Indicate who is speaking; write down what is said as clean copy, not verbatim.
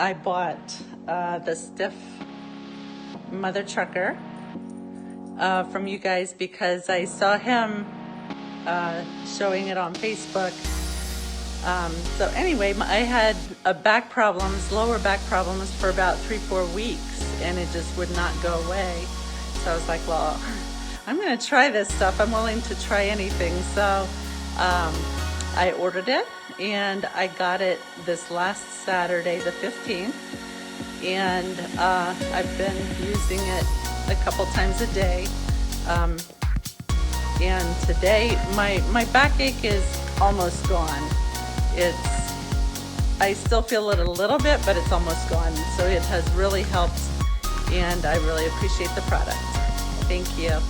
Speaker 1: I bought the Stiff Mother Trucker from you guys because I saw him showing it on Facebook. So anyway, I had lower back problems for about 3-4 weeks, and it just would not go away. So I was like, well, I'm gonna try this stuff. I'm willing to try anything. So I ordered it, and I got it this last Saturday, the 15th. And I've been using it a couple times a day. And today, my backache is almost gone. I still feel it a little bit, but it's almost gone. So it has really helped, and I really appreciate the product. Thank you.